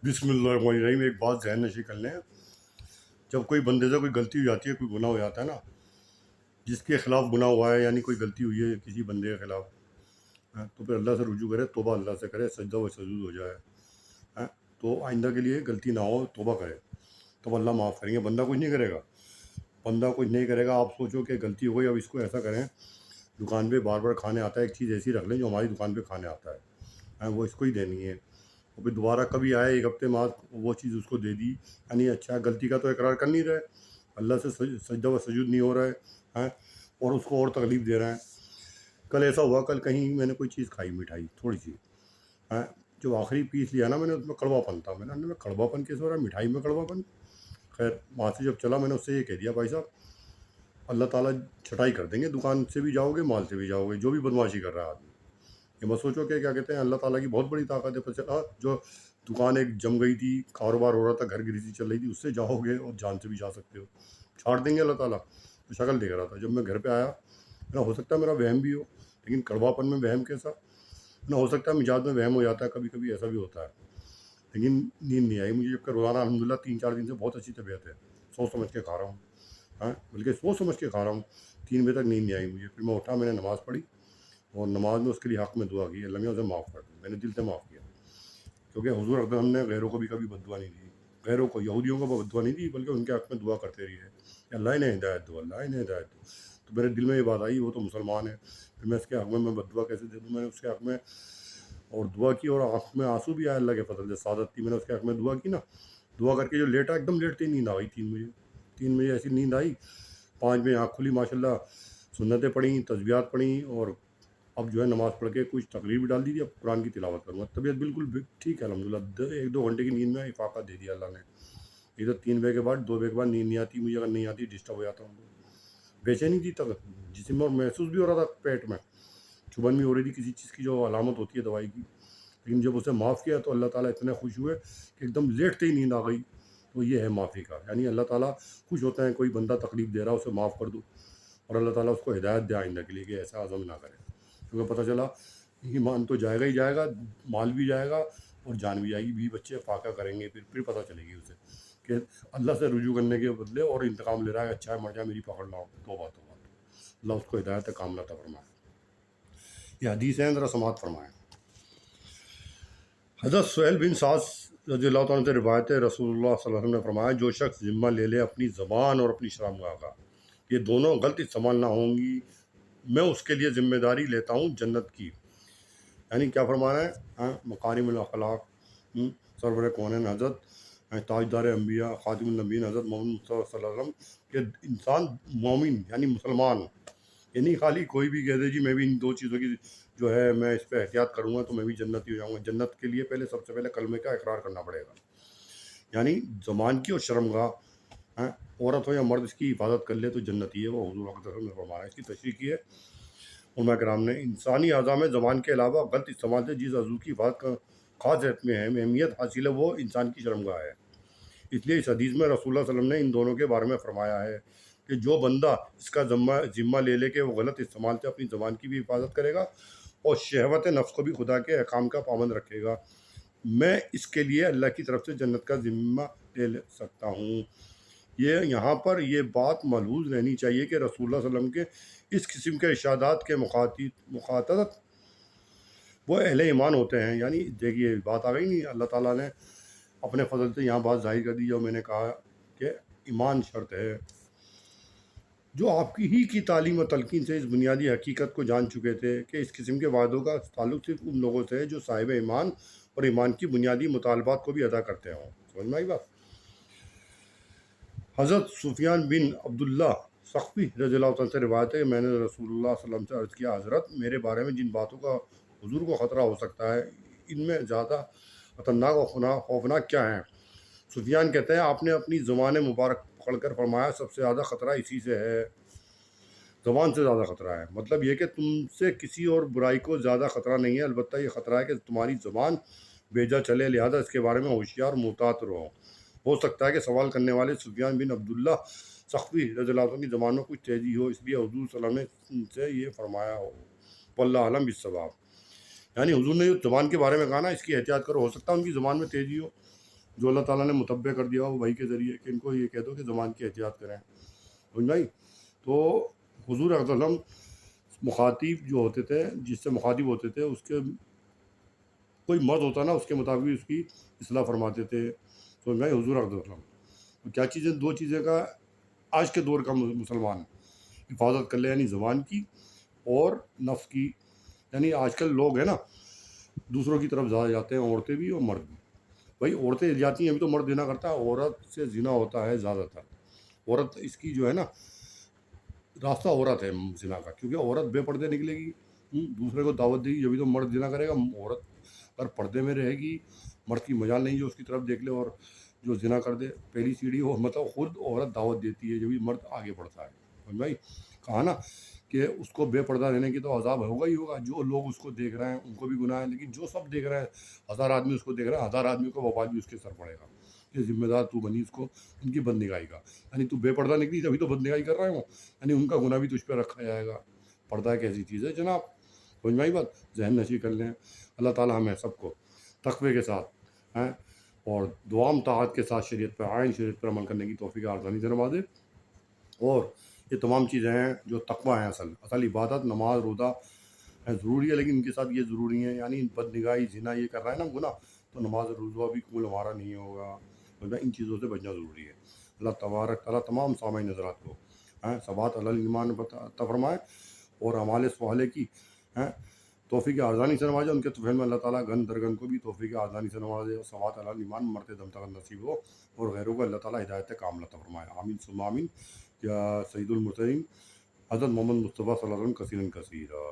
بسم اللہ الرحمن الرحیم۔ ایک بات ذہن نشی کر لیں، جب کوئی بندے سے کوئی غلطی ہو جاتی ہے، کوئی گناہ ہو جاتا ہے نا، جس کے خلاف گناہ ہوا ہے، یعنی کوئی غلطی ہوئی ہے کسی بندے کے خلاف، تو پھر اللہ سے رجوع کرے، توبہ اللہ سے کرے، سجدہ و سجود ہو جائے، تو آئندہ کے لیے غلطی نہ ہو، توبہ کرے تو اللہ معاف کریں گے۔ بندہ کچھ نہیں کرے گا، بندہ کچھ نہیں کرے گا۔ آپ سوچو کہ غلطی ہو گئی، اب اس کو ایسا کریں، دکان پہ بار بار کھانے آتا ہے، ایک چیز ایسی رکھ لیں جو ہماری دکان پہ کھانے آتا ہے، وہ اس کو ہی دینی ہے، اور پھر دوبارہ کبھی آئے ایک ہفتے بعد وہ چیز اس کو دے دی، یعنی اچھا غلطی کا تو اقرار کر نہیں رہے، اللہ سے سجدہ و سجود نہیں ہو رہا ہے، اور اس کو اور تکلیف دے رہے ہیں۔ کل ایسا ہوا، کل کہیں میں نے کوئی چیز کھائی، مٹھائی تھوڑی سی، جو آخری پیس لیا نا میں نے، اس میں کڑوا پن تھا۔ میں نے کڑوا پن کیسے ہو رہا ہے، مٹھائی میں کڑوا پن؟ خیر وہاں سے جب چلا، میں نے اس سے یہ کہہ دیا، بھائی صاحب اللہ تعالیٰ چھٹائی کر دیں گے، دکان سے بھی جاؤ گے، مال سے بھی جاؤ گے، جو بھی بدماشی کر رہا ہے آدمی۔ یہ مت سوچو کہ کیا کہتے ہیں اللہ تعالیٰ کی بہت بڑی طاقت ہے، پتہ چلا جو دکان ایک جم گئی تھی، کاروبار ہو رہا تھا، گھر گریزی چل رہی تھی، اس سے جاؤ گے اور جان سے بھی جا سکتے ہو، چھاڑ دیں گے اللہ تعالیٰ۔ تو شکل دیکھ رہا تھا، جب میں گھر پہ آیا، نہ ہو سکتا ہے میرا وہم بھی ہو، لیکن کڑوا پن میں وہم کیسا؟ نہ ہو سکتا ہے مزاج میں وہم ہو جاتا ہے، کبھی کبھی ایسا بھی ہوتا ہے، لیکن نیند نہیں آئی مجھے، جب کہ روزانہ الحمدللہ 3-4 دن سے بہت اچھی طبیعت ہے، سوچ سمجھ کے کھا رہا ہوں، بلکہ سوچ سمجھ کے کھا رہا ہوں۔ 3 بجے تک نیند نہیں آئی مجھے، پھر میں اٹھا، میں نے نماز پڑھی، اور نماز میں اس کے لیے حق میں دعا کی، اللہ نے اسے معاف کر دیا، میں نے دل سے معاف کیا، کیونکہ حضور اکرم نے غیروں کو بھی کبھی بد دعا نہیں دی، غیروں کو، یہودیوں کو بد دعا نہیں دی، بلکہ ان کے حق میں دعا کرتے رہیے کہ اللہ انہیں ہدایت دو، اللہ انہیں ہدایت دو۔ تو میرے دل میں یہ بات آئی، وہ تو مسلمان ہے، پھر میں اس کے حق میں بد دعا کیسے دے دوں؟ میں نے اس کے حق میں اور دعا کی، اور آنکھ میں آنسو بھی آیا اللہ کے فضل سے، سعادت تھی، میں نے اس کے حق میں دعا کی نا، دعا کر کے جو لیٹا، ایک دم لیٹتے ہی نیند آ گئی 3 بجے ایسی نیند آئی، 5 بجے آنکھ کھلی، ماشاءاللہ سنتیں پڑھیں، تسبیحات پڑھیں، اور اب جو ہے نماز پڑھ کے کچھ تقریر بھی ڈال دی تھی، اب قرآن کی تلاوت کروں گا، طبیعت بالکل ٹھیک ہے الحمدللہ۔ 1-2 گھنٹے کی نیند میں افاقہ دے دیا اللہ نے، ادھر 3 بجے کے بعد 2 بجے کے بعد نیند نہیں آتی مجھے، اگر نہیں آتی ڈسٹرب ہو جاتا ہوں، بے چینی تھی تک جسم میں، اور محسوس بھی ہو رہا تھا پیٹ میں، چبھن بھی ہو رہی تھی کسی چیز کی جو علامت ہوتی ہے دوائی کی، لیکن جب اسے معاف کیا تو اللہ تعالیٰ اتنے خوش ہوئے کہ ایک دم لیٹتے ہی نیند آ گئی۔ تو یہ ہے معافی کا، یعنی اللہ تعالیٰ خوش ہوتے ہیں، کوئی بندہ تکلیف دے رہا ہے اسے معاف کر دو، اور اللہ تعالیٰ اس کو ہدایت دے آئندہ کے لیے کہ ایسا عزم نہ کرے، کیونکہ پتہ چلا ایمان تو جائے گا ہی جائے گا، مال بھی جائے گا اور جان بھی جائے گی، بھی بچے فاقہ کریں گے، پھر پتہ چلے گی اسے کہ اللہ سے رجوع کرنے کے بدلے اور انتقام لے رہا ہے، اچھا ہے مر جائے، میری پکڑ نہ ہو، توبہ توبہ۔ اللہ اس کو ہدایت کاملہ عطا فرمائے۔ یہ حدیث ہے، ذرا سماعت فرمائیں۔ حضرت سہیل بن سعد رضی اللہ تعالیٰ سے روایت ہے، رسول اللہ صلی اللہ علیہ وسلم نے فرمایا، جو شخص ذمہ لے لے اپنی زبان اور اپنی شرمگاہ کا، یہ دونوں غلط استعمال نہ ہوں گی، میں اس کے لیے ذمہ داری لیتا ہوں جنت کی۔ یعنی کیا فرمانا ہے؟ مکارم الاخلاق، سرور کونین حضرت تاجدار انبیاء خاتم النبیین حضرت محمد مصطفیٰ صلی اللہ علیہ وسلم کہ انسان مومن یعنی مسلمان، یعنی خالی کوئی بھی کہہ دے جی میں بھی ان 2 چیزوں کی جو ہے میں اس پہ احتیاط کروں گا تو میں بھی جنتی ہو جاؤں گا، جنت کے لیے پہلے سب سے پہلے کلمے کا اقرار کرنا پڑے گا، یعنی زبان کی اور شرمگاہ، عورت ہو یا مرد اس کی حفاظت کر لے تو جنتی ہے، وہ حضور اکرم نے فرمایا، اس کی تشریح کی ہے علماء کرام نے۔ انسانی اعضاء میں زبان کے علاوہ غلط استعمال سے جس عضو کی حفاظت کا خاص اہمیت حاصل ہے وہ انسان کی شرمگاہ ہے، اس لیے اس حدیث میں رسول اللہ صلی اللہ علیہ وسلم نے ان دونوں کے بارے میں فرمایا ہے کہ جو بندہ اس کا ذمہ لے لے کے وہ غلط استعمال سے اپنی زبان کی بھی حفاظت کرے گا اور شہوت نفس کو بھی خدا کے احکام کا پابند رکھے گا، میں اس کے لیے اللہ کی طرف سے جنت کا ذمہ لے سکتا ہوں۔ یہ یہاں پر یہ بات ملحوظ رہنی چاہیے کہ رسول اللہ صلی اللہ علیہ وسلم کے اس قسم کے ارشادات کے مخاطبت وہ اہل ایمان ہوتے ہیں، یعنی دیکھیے بات آ گئی نہیں، اللہ تعالیٰ نے اپنے فضل سے یہاں بات ظاہر کر دی جو میں نے کہا کہ ایمان شرط ہے، جو آپ کی ہی کی تعلیم و تلقین سے اس بنیادی حقیقت کو جان چکے تھے کہ اس قسم کے وعدوں کا تعلق صرف ان لوگوں سے ہے جو صاحب ایمان اور ایمان کی بنیادی مطالبات کو بھی ادا کرتے ہوں۔ سمجھ میں آئی بات؟ حضرت سفیان بن عبداللہ ثقفی رضی اللہ عنہ سے روایت ہے کہ میں نے رسول اللہ صلی اللہ علیہ وسلم سے عرض کیا، حضرت میرے بارے میں جن باتوں کا حضور کو خطرہ ہو سکتا ہے ان میں زیادہ خطرناک اور خوفناک کیا ہیں؟ سفیان کہتے ہیں آپ نے اپنی زبان مبارک پکڑ کر فرمایا سب سے زیادہ خطرہ اسی سے ہے، زبان سے زیادہ خطرہ ہے، مطلب یہ کہ تم سے کسی اور برائی کو زیادہ خطرہ نہیں ہے، البتہ یہ خطرہ ہے کہ تمہاری زبان بیجا چلے، لہذا اس کے بارے میں ہوشیار اور محتاط رہو۔ ہو سکتا ہے کہ سوال کرنے والے سفیان بن عبداللہ ثقفی رضی اللہ عنہ کی زبان میں کچھ تیزی ہو، اس لیے حضور صلی اللہ علیہ وسلم نے ان سے یہ فرمایا ہو، واللہ اعلم بالصواب، یعنی حضور نے جو زبان کے بارے میں کہا نا اس کی احتیاط کرو، ہو سکتا ہے ان کی زبان میں تیزی ہو، جو اللہ تعالیٰ نے متبع کر دیا وہ وحی کے ذریعے کہ ان کو یہ کہہ دو کہ زبان کی احتیاط کریں. سمجھ بھائی. تو حضور اکرم صلی اللہ علیہ وسلم مخاطب جو ہوتے تھے، جس سے مخاطب ہوتے تھے، اس کے کوئی مرد ہوتا نا، اس کے مطابق اس کی اصلاح فرماتے تھے. سمجھ بھائی. حضور اکرم صلی اللہ علیہ وسلم کیا چیزیں، دو چیزیں کا آج کے دور کا مسلمان حفاظت کر لے، یعنی زبان کی اور نفس کی. یعنی آج کل لوگ ہیں نا دوسروں کی طرف زیادہ جاتے ہیں، عورتیں بھی اور مرد بھی. بھائی عورتیں جاتی ہیں ابھی تو مرد زنا کرتا ہے، عورت سے زنا ہوتا ہے زیادہ تر. عورت اس کی جو ہے نا راستہ عورت ہے زنا کا، کیونکہ عورت بے پردے نکلے گی، دوسرے کو دعوت دے گی، جبھی تو مرد زنا کرے گا. عورت اگر پردے میں رہے گی، مرد کی مجال نہیں جو اس کی طرف دیکھ لے اور جو زنا کر دے. پہلی سیڑھی ہو مطلب خود عورت دعوت دیتی ہے، جبھی مرد آگے بڑھتا ہے. سمجھ بھائی. کہا نا کہ اس کو بے پردہ رہنے کی تو عذاب ہوگا ہی ہوگا. جو لوگ اس کو دیکھ رہے ہیں ان کو بھی گناہ ہے، لیکن جو سب دیکھ رہے ہیں، 1000 آدمی اس کو دیکھ رہے ہیں، 1000 آدمی کو وبال بھی اس کے سر پڑے گا کہ ذمہ دار تو بنی اس کو ان کی بد نگاہی کا. یعنی تو بے پردہ نکلی تبھی تو بد نگاہی کر رہے ہوں، یعنی ان کا گناہ بھی تجھ پہ رکھا جائے گا. پردہ ایک ایسی چیز ہے جناب. سمجھ میں آئی بات. ذہن نشی کر لیں. اللہ تعالیٰ ہمیں سب کو تقوی کے ساتھ ہیں اور دوام طاعت کے ساتھ شریعت پر، عین شریعت پر عمل کرنے کی توفیق آسانی سے نوازے. اور یہ تمام چیزیں ہیں جو تقوی ہیں. اصل عبادت نماز روزہ ہے ضروری ہے، لیکن ان کے ساتھ یہ ضروری ہے، یعنی بد نگاہی زنا یہ کر رہا ہے نا گناہ، تو نماز روزہ بھی قبول ہمارا نہیں ہوگا. ان چیزوں سے بچنا ضروری ہے. اللہ تبارک تعالیٰ تمام سامعین حضرات کو ثبات علی ایمان عطا فرمائے اور اعمال صالحہ کی توفیق آزانی سے نوازے. ان کے طفیل میں اللہ تعالیٰ گن درگن کو بھی توفیق آزانی سے نوازے اور ثبات علی ایمان مرتے دم تک نصیب ہو اور غیروں کو اللہ تعالیٰ ہدایت کاملہ عطا فرمائے. آمین ثم آمین. یا سید المرسلین حضرت محمد مصطفیٰ صلی اللہ علیہ وسلم کثیرا کثیرا.